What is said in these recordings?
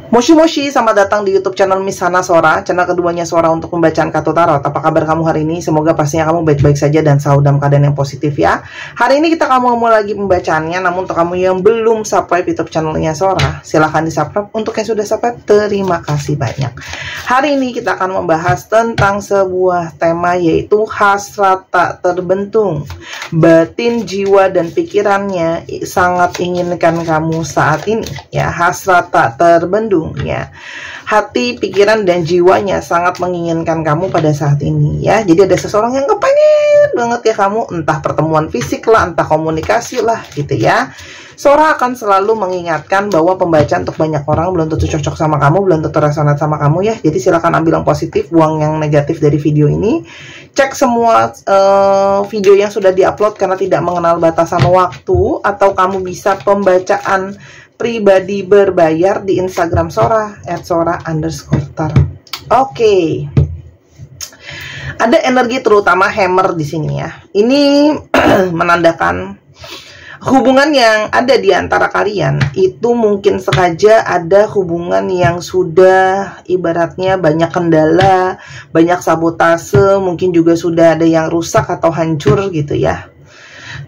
Moshi Moshi, selamat datang di YouTube channel Miss Hana Sora, channel keduanya Sora untuk pembacaan kartu tarot. Apa kabar kamu hari ini? Semoga pastinya kamu baik-baik saja dan selalu dalam keadaan yang positif ya. Hari ini kita mau lagi pembacaannya, namun untuk kamu yang belum subscribe YouTube channelnya Sora, silahkan di subscribe. Untuk yang sudah subscribe, terima kasih banyak. Hari ini kita akan membahas tentang sebuah tema, yaitu hasrat tak terbentung. Batin, jiwa, dan pikirannya sangat inginkan kamu saat ini ya. Hasrat tak terbendung ya. Hati, pikiran, dan jiwanya sangat menginginkan kamu pada saat ini ya. Jadi ada seseorang yang kepengen banget ya kamu, entah pertemuan fisik lah, entah komunikasi lah gitu ya. Sora akan selalu mengingatkan bahwa pembacaan untuk banyak orang belum tentu cocok sama kamu, belum tentu resonat sama kamu ya. Jadi silakan ambil yang positif, buang yang negatif dari video ini. Cek semua video yang sudah diupload karena tidak mengenal batasan waktu, atau kamu bisa pembacaan pribadi berbayar di Instagram Sora @sora_tarot. Oke. Ada energi terutama hammer di sini ya. Ini menandakan hubungan yang ada di antara kalian itu mungkin sengaja ada hubungan yang sudah ibaratnya banyak kendala, banyak sabotase, mungkin juga sudah ada yang rusak atau hancur gitu ya.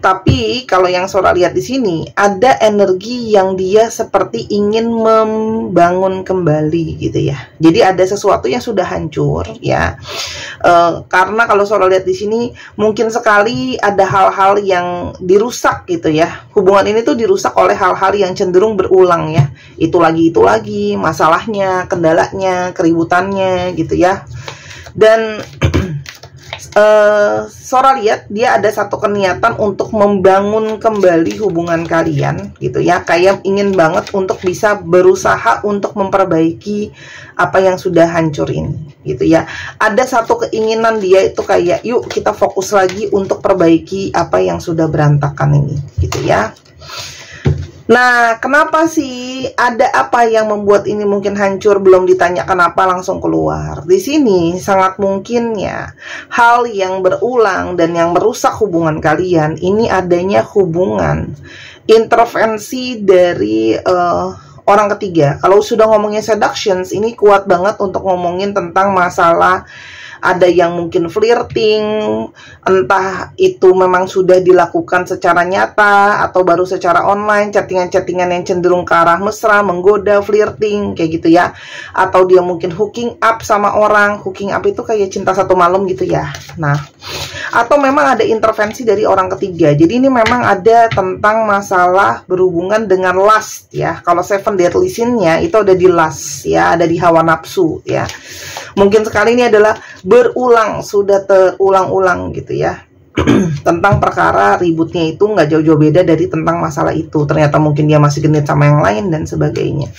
Tapi kalau yang Sora lihat di sini ada energi yang dia seperti ingin membangun kembali gitu ya. Jadi ada sesuatu yang sudah hancur ya. Karena kalau Sora lihat di sini mungkin sekali ada hal-hal yang dirusak gitu ya. Hubungan ini tuh dirusak oleh hal-hal yang cenderung berulang ya. Itu lagi masalahnya, kendalanya, keributannya gitu ya. Dan Sora lihat dia ada satu keniatan untuk membangun kembali hubungan kalian gitu ya. Kayak ingin banget untuk bisa berusaha untuk memperbaiki apa yang sudah hancur ini gitu ya. Ada satu keinginan dia itu kayak yuk kita fokus lagi untuk perbaiki apa yang sudah berantakan ini gitu ya. Nah, kenapa sih, ada apa yang membuat ini mungkin hancur, belum ditanya kenapa langsung keluar. Di sini sangat mungkin ya, hal yang berulang dan yang merusak hubungan kalian, ini adanya hubungan intervensi dari orang ketiga. Kalau sudah ngomongin seductions, ini kuat banget untuk ngomongin tentang masalah ada yang mungkin flirting, entah itu memang sudah dilakukan secara nyata atau baru secara online, chattingan-chattingan yang cenderung ke arah mesra, menggoda, flirting kayak gitu ya. Atau dia mungkin hooking up sama orang. Hooking up itu kayak cinta satu malam gitu ya. Nah, atau memang ada intervensi dari orang ketiga. Jadi ini memang ada tentang masalah berhubungan dengan lust ya. Kalau Seven Deadly Sin-nya itu ada di lust ya, ada di hawa nafsu ya. Mungkin sekali ini adalah berulang, sudah terulang-ulang gitu ya. Tentang perkara ributnya itu nggak jauh-jauh beda dari tentang masalah itu. Ternyata mungkin dia masih genit sama yang lain dan sebagainya.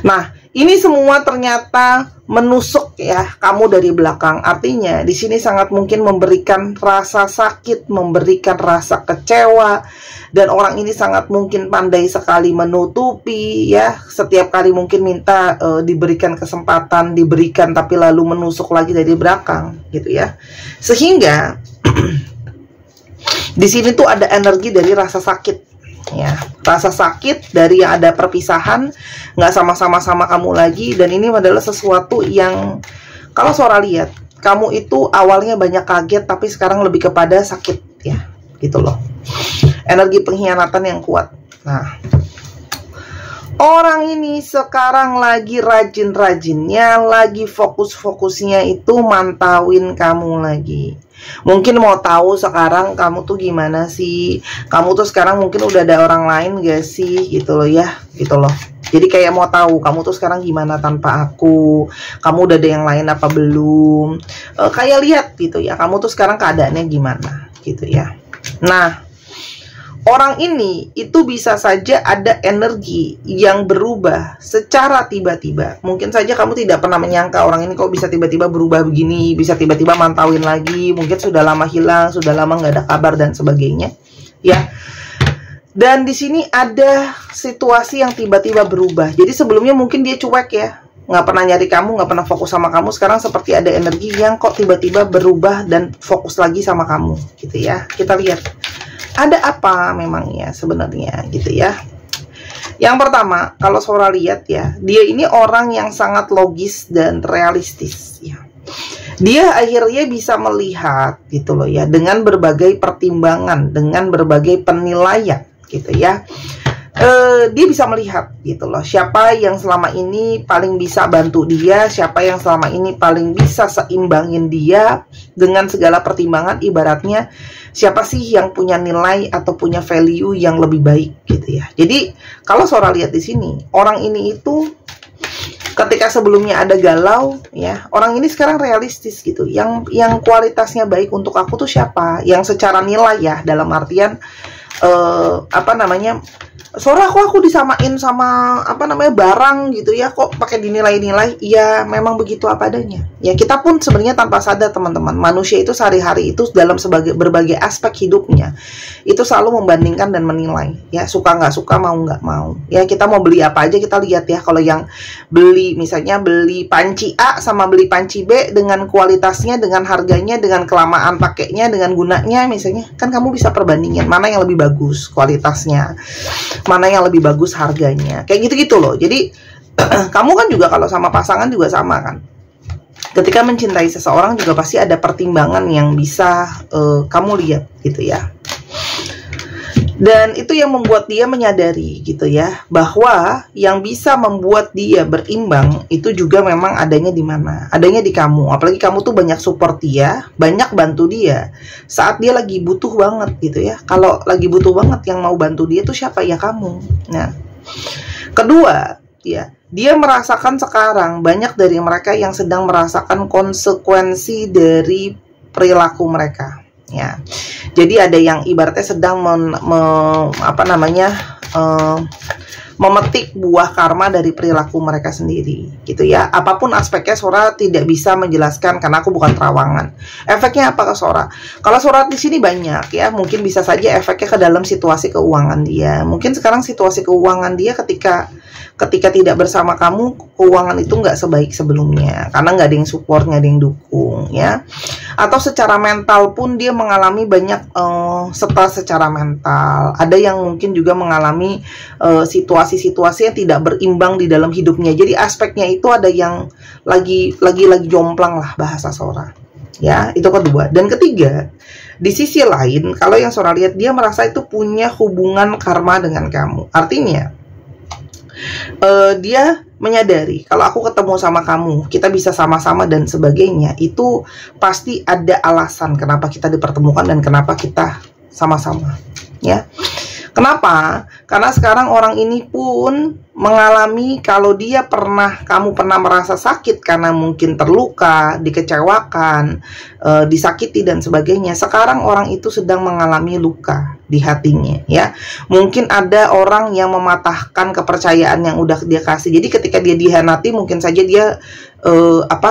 Nah, ini semua ternyata menusuk ya kamu dari belakang. Artinya di sini sangat mungkin memberikan rasa sakit, memberikan rasa kecewa, dan orang ini sangat mungkin pandai sekali menutupi ya. Setiap kali mungkin minta diberikan kesempatan, diberikan, tapi lalu menusuk lagi dari belakang gitu ya. Sehingga di sini tuh ada energi dari rasa sakit ya, rasa sakit dari yang ada perpisahan, nggak sama-sama kamu lagi. Dan ini adalah sesuatu yang kalau Sora lihat, kamu itu awalnya banyak kaget, tapi sekarang lebih kepada sakit ya, gitu loh. Energi pengkhianatan yang kuat. Nah, orang ini sekarang lagi rajin-rajinnya, lagi fokus-fokusnya itu mantauin kamu lagi. Mungkin mau tahu sekarang kamu tuh gimana sih, kamu tuh sekarang mungkin udah ada orang lain gak sih gitu loh ya, gitu loh. Jadi kayak mau tahu kamu tuh sekarang gimana tanpa aku, kamu udah ada yang lain apa belum, kayak lihat gitu ya, kamu tuh sekarang keadaannya gimana gitu ya. Nah, orang ini itu bisa saja ada energi yang berubah secara tiba-tiba. Mungkin saja kamu tidak pernah menyangka orang ini kok bisa tiba-tiba berubah begini, bisa tiba-tiba mantauin lagi, mungkin sudah lama hilang, sudah lama nggak ada kabar dan sebagainya ya. Dan di sini ada situasi yang tiba-tiba berubah. Jadi sebelumnya mungkin dia cuek ya, nggak pernah nyari kamu, nggak pernah fokus sama kamu. Sekarang seperti ada energi yang kok tiba-tiba berubah dan fokus lagi sama kamu gitu ya. Kita lihat ada apa memangnya sebenarnya gitu ya. Yang pertama, kalau Sora lihat ya, dia ini orang yang sangat logis dan realistis ya. Dia akhirnya bisa melihat gitu loh ya, dengan berbagai pertimbangan, dengan berbagai penilaian gitu ya. Dia bisa melihat gitu loh, siapa yang selama ini paling bisa bantu dia, siapa yang selama ini paling bisa seimbangin dia dengan segala pertimbangan. Ibaratnya siapa sih yang punya nilai atau punya value yang lebih baik gitu ya. Jadi kalau Sora lihat di sini, orang ini itu ketika sebelumnya ada galau ya, orang ini sekarang realistis gitu. Yang kualitasnya baik untuk aku tuh siapa? Yang secara nilai ya, dalam artian Sora, kok aku disamain sama barang gitu ya, kok pakai dinilai-nilai. Ya memang begitu apa adanya ya. Kita pun sebenarnya tanpa sadar teman-teman, manusia itu sehari-hari itu dalam berbagai aspek hidupnya itu selalu membandingkan dan menilai ya, suka nggak suka, mau nggak mau ya. Kita mau beli apa aja kita lihat ya, kalau yang misalnya beli panci A sama beli panci B, dengan kualitasnya, dengan harganya, dengan kelamaan pakainya, dengan gunanya misalnya, kan kamu bisa perbandingin mana yang lebih bagus kualitasnya, mana yang lebih bagus harganya, kayak gitu-gitu loh. Jadi kamu kan juga kalau sama pasangan juga sama kan, ketika mencintai seseorang juga pasti ada pertimbangan yang bisa kamu lihat gitu ya. Dan itu yang membuat dia menyadari gitu ya, bahwa yang bisa membuat dia berimbang itu juga memang adanya di mana? Adanya di kamu. Apalagi kamu tuh banyak support dia, banyak bantu dia saat dia lagi butuh banget gitu ya. Kalau lagi butuh banget, yang mau bantu dia tuh siapa? Ya kamu. Nah, kedua ya, dia merasakan sekarang banyak dari mereka yang sedang merasakan konsekuensi dari perilaku mereka ya. Jadi ada yang ibaratnya sedang memetik buah karma dari perilaku mereka sendiri gitu ya. Apapun aspeknya Sora tidak bisa menjelaskan karena aku bukan terawangan. Efeknya apa ke Sora? Kalau Sora di sini banyak ya, mungkin bisa saja efeknya ke dalam situasi keuangan dia. Mungkin sekarang situasi keuangan dia ketika tidak bersama kamu, keuangan itu nggak sebaik sebelumnya karena nggak ada yang support, nggak ada yang dukung ya. Atau secara mental pun dia mengalami banyak stres secara mental. Ada yang mungkin juga mengalami situasi-situasi yang tidak berimbang di dalam hidupnya. Jadi aspeknya itu ada yang lagi jomplang lah bahasa Sora ya. Itu kedua. Dan ketiga, di sisi lain kalau yang Sora lihat, dia merasa itu punya hubungan karma dengan kamu. Artinya dia menyadari kalau aku ketemu sama kamu, kita bisa sama-sama dan sebagainya, itu pasti ada alasan kenapa kita dipertemukan dan kenapa kita sama-sama ya. Kenapa? Karena sekarang orang ini pun mengalami, kalau kamu pernah merasa sakit karena mungkin terluka, dikecewakan, disakiti dan sebagainya. Sekarang orang itu sedang mengalami luka di hatinya ya. Mungkin ada orang yang mematahkan kepercayaan yang udah dia kasih. Jadi ketika dia dihianati, mungkin saja dia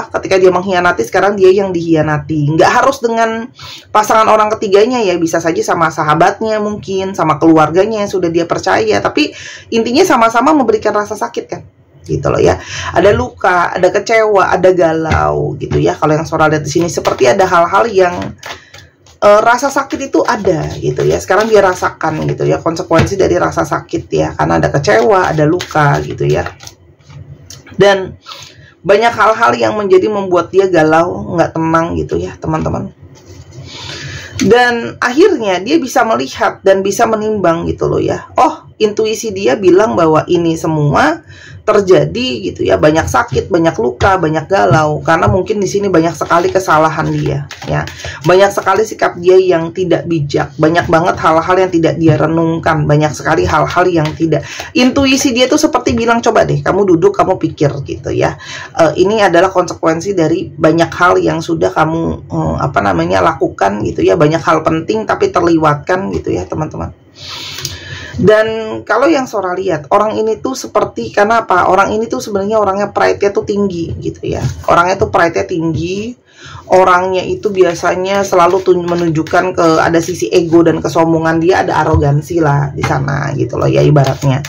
ketika dia mengkhianati, sekarang dia yang dihianati. Nggak harus dengan pasangan orang ketiganya ya, bisa saja sama sahabatnya, mungkin sama keluarganya yang sudah dia percaya, tapi intinya sama-sama memberikan rasa sakit kan gitu loh ya. Ada luka, ada kecewa, ada galau gitu ya. Kalau yang Sora lihat di sini seperti ada hal-hal yang rasa sakit itu ada gitu ya. Sekarang dia rasakan gitu ya konsekuensi dari rasa sakit ya, karena ada kecewa, ada luka gitu ya. Dan banyak hal-hal yang membuat dia galau, nggak tenang gitu ya teman-teman. Dan akhirnya dia bisa melihat dan bisa menimbang gitu loh ya. Oh, intuisi dia bilang bahwa ini semua terjadi gitu ya, banyak sakit, banyak luka, banyak galau karena mungkin di sini banyak sekali kesalahan dia ya. Banyak sekali sikap dia yang tidak bijak, banyak banget hal-hal yang tidak dia renungkan, banyak sekali hal-hal yang tidak. Intuisi dia tuh seperti bilang, coba deh kamu duduk, kamu pikir gitu ya. Ini adalah konsekuensi dari banyak hal yang sudah kamu lakukan gitu ya, banyak hal penting tapi terlewatkan gitu ya teman-teman. Dan kalau yang Sora lihat, orang ini tuh seperti, karena apa? Orang ini tuh sebenarnya orangnya pride-nya tuh tinggi gitu ya. Orangnya tuh pride-nya tinggi. Orangnya itu biasanya selalu menunjukkan ada sisi ego dan kesombongan dia, ada arogansi lah di sana gitu loh ya ibaratnya.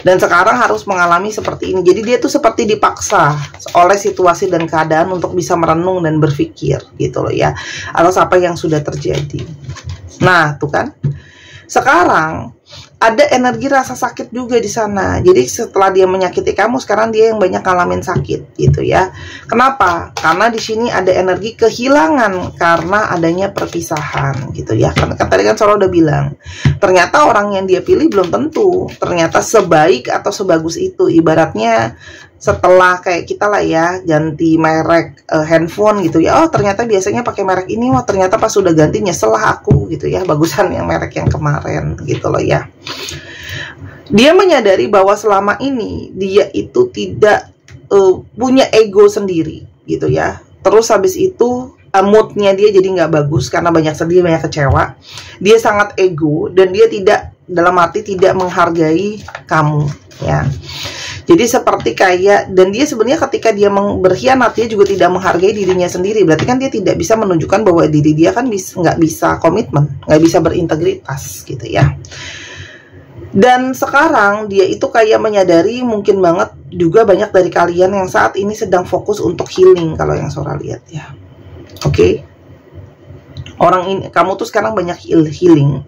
Dan sekarang harus mengalami seperti ini. Jadi dia tuh seperti dipaksa oleh situasi dan keadaan untuk bisa merenung dan berpikir gitu loh ya, atas apa yang sudah terjadi. Nah, tuh kan. Sekarang ada energi rasa sakit juga di sana. Jadi setelah dia menyakiti kamu, sekarang dia yang banyak ngalamin sakit gitu ya. Kenapa? Karena di sini ada energi kehilangan karena adanya perpisahan gitu ya. Karena tadi kan Sora udah bilang, ternyata orang yang dia pilih belum tentu ternyata sebaik atau sebagus itu. Ibaratnya setelah kayak kita lah ya, ganti merek handphone gitu ya, oh ternyata biasanya pakai merek ini, wah ternyata pas sudah ganti nyesel lah aku gitu ya, bagusan yang merek yang kemarin gitu loh ya. Dia menyadari bahwa selama ini dia itu tidak punya ego sendiri gitu ya. Terus habis itu moodnya dia jadi nggak bagus karena banyak sedih, banyak kecewa. Dia sangat ego dan dia tidak, dalam arti tidak menghargai kamu ya. Jadi seperti kayak, dan dia sebenarnya ketika dia berkhianat, dia juga tidak menghargai dirinya sendiri. Berarti kan dia tidak bisa menunjukkan bahwa diri dia kan nggak bisa komitmen, nggak bisa berintegritas gitu ya. Dan sekarang dia itu kayak menyadari, mungkin banget juga banyak dari kalian yang saat ini sedang fokus untuk healing, kalau yang Sora lihat ya. Oke. Orang ini, kamu tuh sekarang banyak healing.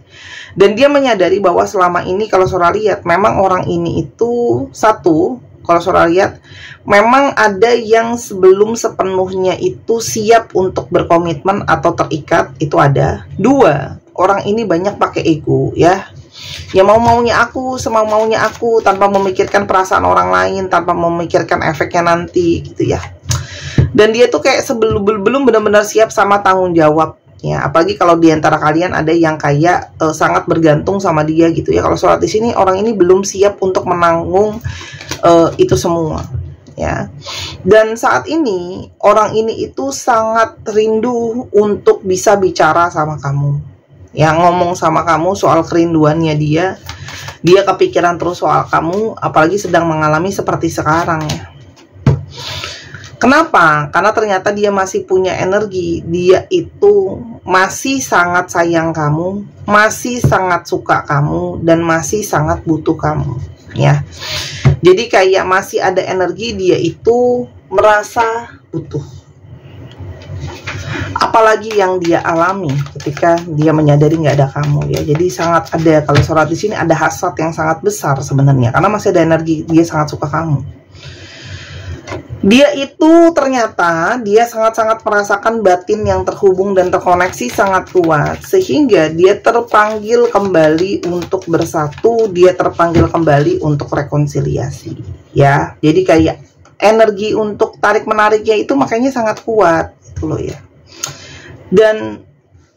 Dan dia menyadari bahwa selama ini kalau Sora lihat, memang orang ini itu satu, kalau Sora lihat, memang ada yang sebelum sepenuhnya itu siap untuk berkomitmen atau terikat, itu ada. Dua, orang ini banyak pakai ego ya. Ya mau-maunya aku, semau-maunya aku, tanpa memikirkan perasaan orang lain, tanpa memikirkan efeknya nanti gitu ya. Dan dia tuh kayak belum benar-benar siap sama tanggung jawab. Ya, apalagi kalau diantara kalian ada yang kayak sangat bergantung sama dia gitu ya. Kalau Sora di sini, orang ini belum siap untuk menanggung itu semua ya. Dan saat ini orang ini itu sangat rindu untuk bisa bicara sama kamu ya, ngomong sama kamu soal kerinduannya dia. Dia kepikiran terus soal kamu, apalagi sedang mengalami seperti sekarang ya. Kenapa? Karena ternyata dia masih punya energi. Dia itu masih sangat sayang kamu, masih sangat suka kamu, dan masih sangat butuh kamu ya. Jadi kayak masih ada energi, dia itu merasa butuh. Apalagi yang dia alami ketika dia menyadari nggak ada kamu ya. Jadi sangat ada, kalau Sora di sini ada hasrat yang sangat besar sebenarnya, karena masih ada energi, dia sangat suka kamu. Dia itu ternyata dia sangat-sangat merasakan batin yang terhubung dan terkoneksi sangat kuat, sehingga dia terpanggil kembali untuk bersatu, dia terpanggil kembali untuk rekonsiliasi ya. Jadi kayak energi untuk tarik menariknya itu makanya sangat kuat itu loh ya. Dan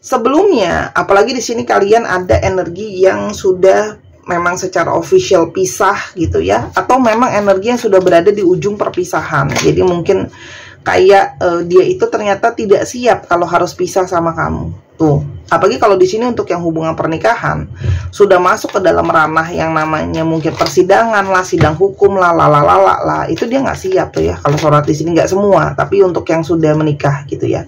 sebelumnya, apalagi di sini kalian ada energi yang sudah memang secara official pisah gitu ya, atau memang energi yang sudah berada di ujung perpisahan. Jadi mungkin kayak dia itu ternyata tidak siap kalau harus pisah sama kamu tuh. Apalagi kalau di sini untuk yang hubungan pernikahan sudah masuk ke dalam ranah yang namanya mungkin persidangan lah, sidang hukum lah, itu dia nggak siap tuh ya. Kalau Sora di sini nggak semua, tapi untuk yang sudah menikah gitu ya,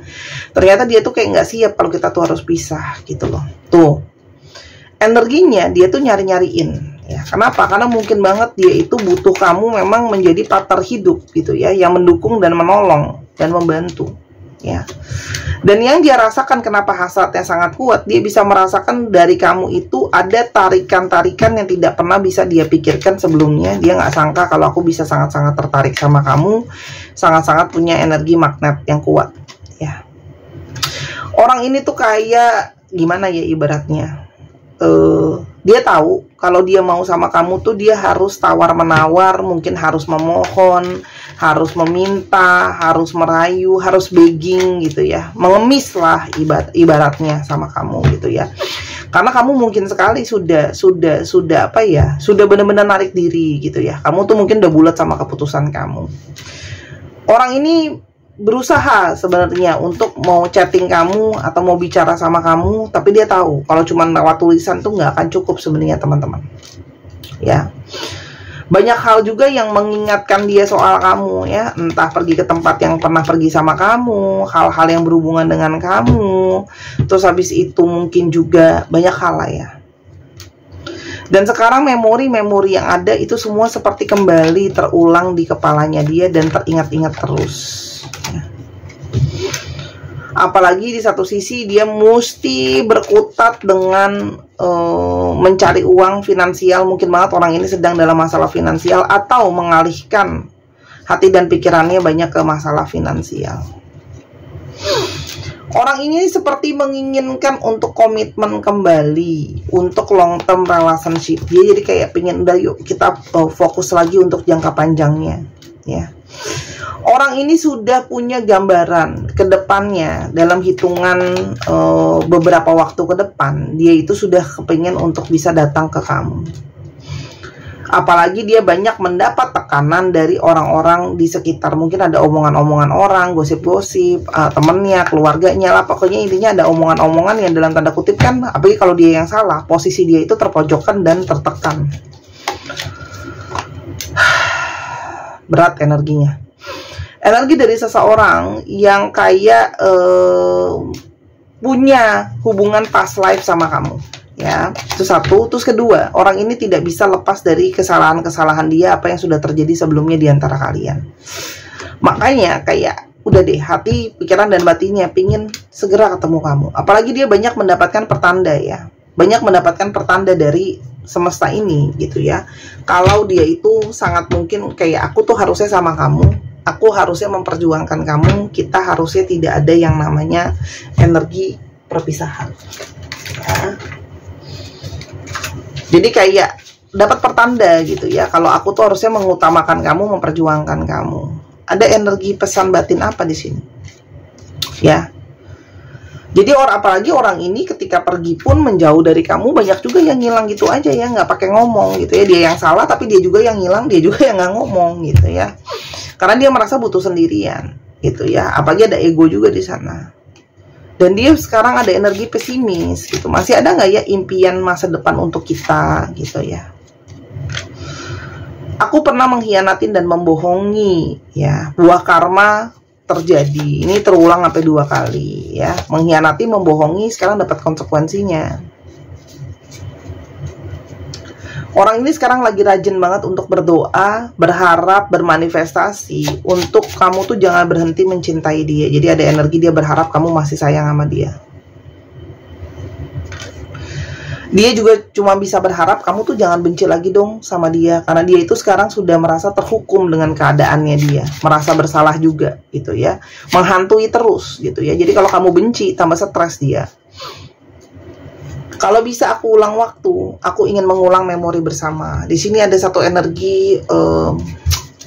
ternyata dia tuh kayak nggak siap kalau kita tuh harus pisah gitu loh. Tuh energinya dia tuh nyari-nyariin ya. Kenapa? Karena mungkin banget dia itu butuh kamu memang menjadi partner hidup gitu ya, yang mendukung dan menolong dan membantu ya. Dan yang dia rasakan, kenapa hasratnya sangat kuat, dia bisa merasakan dari kamu itu ada tarikan-tarikan yang tidak pernah bisa dia pikirkan sebelumnya. Dia nggak sangka kalau aku bisa sangat-sangat tertarik sama kamu, sangat-sangat punya energi magnet yang kuat ya. Orang ini tuh kayak gimana ya ibaratnya, dia tahu kalau dia mau sama kamu tuh dia harus tawar-menawar, mungkin harus memohon, harus meminta, harus merayu, harus begging gitu ya, mengemis lah ibaratnya sama kamu gitu ya. Karena kamu mungkin sekali sudah apa ya, sudah benar-benar narik diri gitu ya. Kamu tuh mungkin udah bulat sama keputusan kamu. Orang ini berusaha sebenarnya untuk mau chatting kamu atau mau bicara sama kamu, tapi dia tahu kalau cuma lewat tulisan tuh nggak akan cukup sebenarnya teman-teman ya. Banyak hal juga yang mengingatkan dia soal kamu ya, entah pergi ke tempat yang pernah pergi sama kamu, hal-hal yang berhubungan dengan kamu, terus habis itu mungkin juga banyak hal lah ya. Dan sekarang memori-memori yang ada itu semua seperti kembali terulang di kepalanya dia dan teringat-ingat terus. Apalagi di satu sisi dia mesti berkutat dengan mencari uang finansial. Mungkin banget orang ini sedang dalam masalah finansial atau mengalihkan hati dan pikirannya banyak ke masalah finansial. Orang ini seperti menginginkan untuk komitmen kembali, untuk long term relationship. Dia jadi kayak pengen, udah yuk kita fokus lagi untuk jangka panjangnya, ya. Orang ini sudah punya gambaran ke depannya dalam hitungan beberapa waktu ke depan. Dia itu sudah kepingin untuk bisa datang ke kamu. Apalagi dia banyak mendapat tekanan dari orang-orang di sekitar. Mungkin ada omongan-omongan orang, gosip-gosip, temennya, keluarganya lah. Pokoknya intinya ada omongan-omongan yang dalam tanda kutip kan, apalagi kalau dia yang salah, posisi dia itu terpojokkan dan tertekan. Berat energinya. Energi dari seseorang yang kayak punya hubungan past life sama kamu. Ya, itu satu. Terus kedua, orang ini tidak bisa lepas dari kesalahan-kesalahan dia, apa yang sudah terjadi sebelumnya di antara kalian. Makanya kayak udah deh, hati, pikiran, dan batinnya pingin segera ketemu kamu. Apalagi dia banyak mendapatkan pertanda ya. Banyak mendapatkan pertanda dari semesta ini gitu ya. Kalau dia itu sangat mungkin kayak, aku tuh harusnya sama kamu, aku harusnya memperjuangkan kamu, kita harusnya tidak ada yang namanya energi perpisahan ya. Jadi kayak dapat pertanda gitu ya, kalau aku tuh harusnya mengutamakan kamu, memperjuangkan kamu. Ada energi pesan batin apa di sini? Ya. Jadi apalagi orang ini ketika pergi pun menjauh dari kamu, banyak juga yang ngilang gitu aja ya, nggak pakai ngomong gitu ya. Dia yang salah tapi dia juga yang ngilang, dia juga yang nggak ngomong gitu ya. Karena dia merasa butuh sendirian gitu ya. Apalagi ada ego juga di sana. Dan dia sekarang ada energi pesimis gitu. Masih ada nggak ya impian masa depan untuk kita gitu ya. Aku pernah mengkhianatin dan membohongi ya. Buah karma terjadi. Ini terulang sampai 2 kali ya. Mengkhianati, membohongi, sekarang dapat konsekuensinya. Orang ini sekarang lagi rajin banget untuk berdoa, berharap, bermanifestasi untuk kamu tuh jangan berhenti mencintai dia. Jadi ada energi dia berharap kamu masih sayang sama dia. Dia juga cuma bisa berharap kamu tuh jangan benci lagi dong sama dia. Karena dia itu sekarang sudah merasa terhukum dengan keadaannya dia. Merasa bersalah juga gitu ya. Menghantui terus gitu ya. Jadi kalau kamu benci, tambah stres dia. Kalau bisa aku ulang waktu, aku ingin mengulang memori bersama. Di sini ada satu energi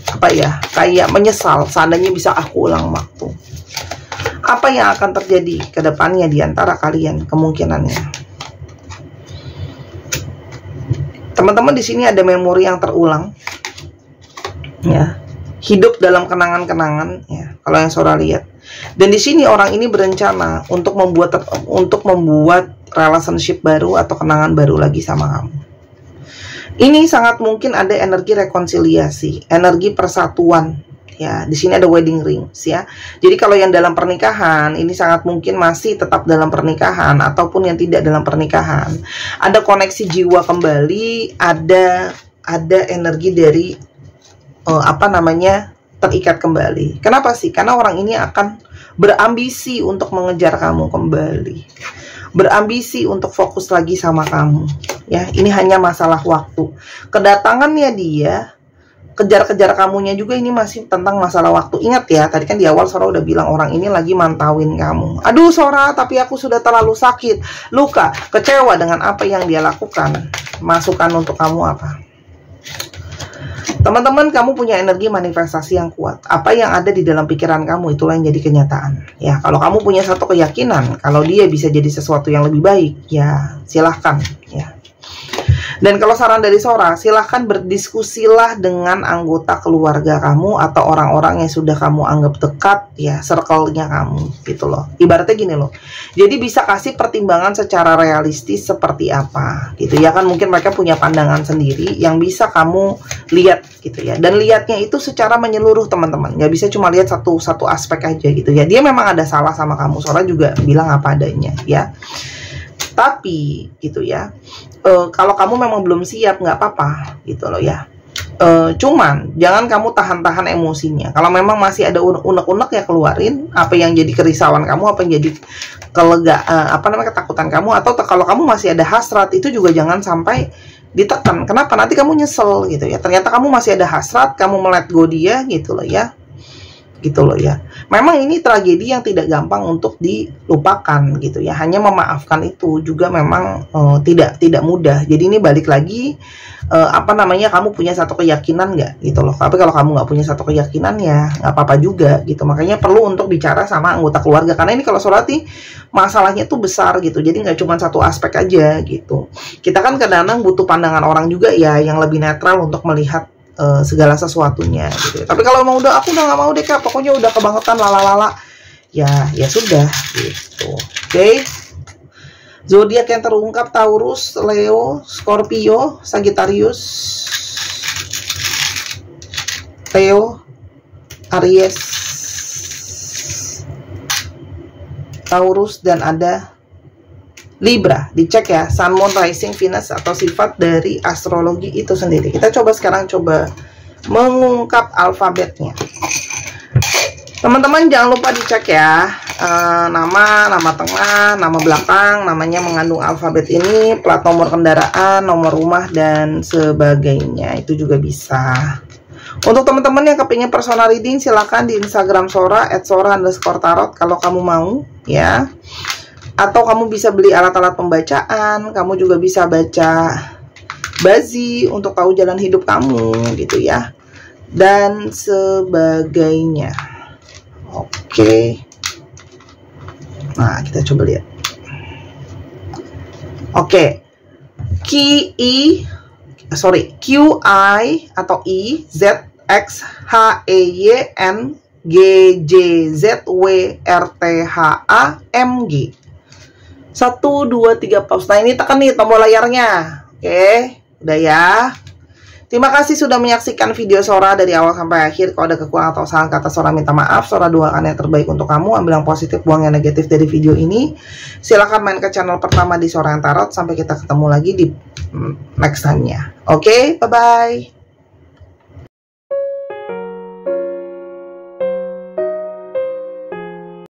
apa ya? Kayak menyesal seandainya bisa aku ulang waktu. Apa yang akan terjadi ke depannya di antara kalian kemungkinannya? Teman-teman, di sini ada memori yang terulang. Ya. Hidup dalam kenangan-kenangan ya. Kalau yang Sora lihat. Dan di sini orang ini berencana untuk membuat relationship baru atau kenangan baru lagi sama kamu. Ini sangat mungkin ada energi rekonsiliasi, energi persatuan ya. Di sini ada wedding rings ya. Jadi kalau yang dalam pernikahan ini sangat mungkin masih tetap dalam pernikahan ataupun yang tidak dalam pernikahan. Ada koneksi jiwa kembali, ada energi dari terikat kembali. Kenapa sih? Karena orang ini akan berambisi untuk mengejar kamu kembali. Berambisi untuk fokus lagi sama kamu. Ya, ini hanya masalah waktu. Kedatangannya dia, kejar-kejar kamunya juga ini masih tentang masalah waktu. Ingat ya, tadi kan di awal Sora udah bilang orang ini lagi mantauin kamu. Aduh Sora, tapi aku sudah terlalu sakit, luka, kecewa dengan apa yang dia lakukan. Masukan untuk kamu apa? Teman-teman, kamu punya energi manifestasi yang kuat. Apa yang ada di dalam pikiran kamu, itulah yang jadi kenyataan. Ya, kalau kamu punya satu keyakinan, kalau dia bisa jadi sesuatu yang lebih baik, ya silahkan. Ya. Dan kalau saran dari Sora, silahkan berdiskusilah dengan anggota keluarga kamu atau orang-orang yang sudah kamu anggap dekat, ya, circle-nya kamu, gitu loh. Ibaratnya gini loh, jadi bisa kasih pertimbangan secara realistis seperti apa, gitu ya kan. Mungkin mereka punya pandangan sendiri yang bisa kamu lihat, gitu ya. Dan lihatnya itu secara menyeluruh teman-teman, nggak bisa cuma lihat satu aspek aja, gitu ya. Dia memang ada salah sama kamu, Sora juga bilang apa adanya, ya. Tapi, gitu ya, kalau kamu memang belum siap, nggak apa-apa, gitu loh ya. Cuman jangan kamu tahan-tahan emosinya. Kalau memang masih ada unek-unek ya keluarin apa yang jadi kerisauan kamu, apa yang jadi ketakutan kamu, atau kalau kamu masih ada hasrat itu juga jangan sampai ditekan. Kenapa? Nanti kamu nyesel gitu ya. Ternyata kamu masih ada hasrat, kamu let go dia gitu loh ya. Gitu loh ya. Memang ini tragedi yang tidak gampang untuk dilupakan gitu ya. Hanya memaafkan itu juga memang tidak mudah. Jadi ini balik lagi kamu punya satu keyakinan nggak gitu loh. Tapi kalau kamu nggak punya satu keyakinan ya nggak apa-apa juga gitu. Makanya perlu untuk bicara sama anggota keluarga, karena ini kalau Surati masalahnya tuh besar gitu. Jadi nggak cuma satu aspek aja gitu. Kita kan kadang-kadang butuh pandangan orang juga ya yang lebih netral untuk melihat segala sesuatunya gitu. Tapi kalau mau aku udah nggak mau deh Kak, pokoknya udah kebangetan lalala ya sudah gitu. Oke. Zodiak yang terungkap Taurus, Leo, Scorpio, Sagittarius, Leo, Aries, Taurus, dan ada Libra. Dicek ya Sun, Moon, Rising, Venus atau sifat dari astrologi itu sendiri. Kita sekarang coba mengungkap alfabetnya. Teman-teman jangan lupa dicek ya nama tengah, nama belakang, namanya mengandung alfabet ini, plat nomor kendaraan, nomor rumah dan sebagainya. Itu juga bisa. Untuk teman-teman yang kepingin personal reading silahkan di Instagram Sora @sora_tarot kalau kamu mau ya. Atau kamu bisa beli alat-alat pembacaan, kamu juga bisa baca Bazi untuk tahu jalan hidup kamu gitu ya, dan sebagainya. Oke. Nah, kita coba lihat. Oke. QI atau I Z X H E Y N G J Z W R T H A M G. 1, 2, 3 pause. Nah ini tekan nih tombol layarnya. Oke, udah ya. Terima kasih sudah menyaksikan video Sora dari awal sampai akhir. Kalau ada kekurangan atau salah kata Sora minta maaf. Sora doakan yang terbaik untuk kamu. Ambil yang positif, buang yang negatif dari video ini. Silahkan main ke channel pertama di Sora yang Tarot. Sampai kita ketemu lagi di next time-nya. Oke, bye-bye.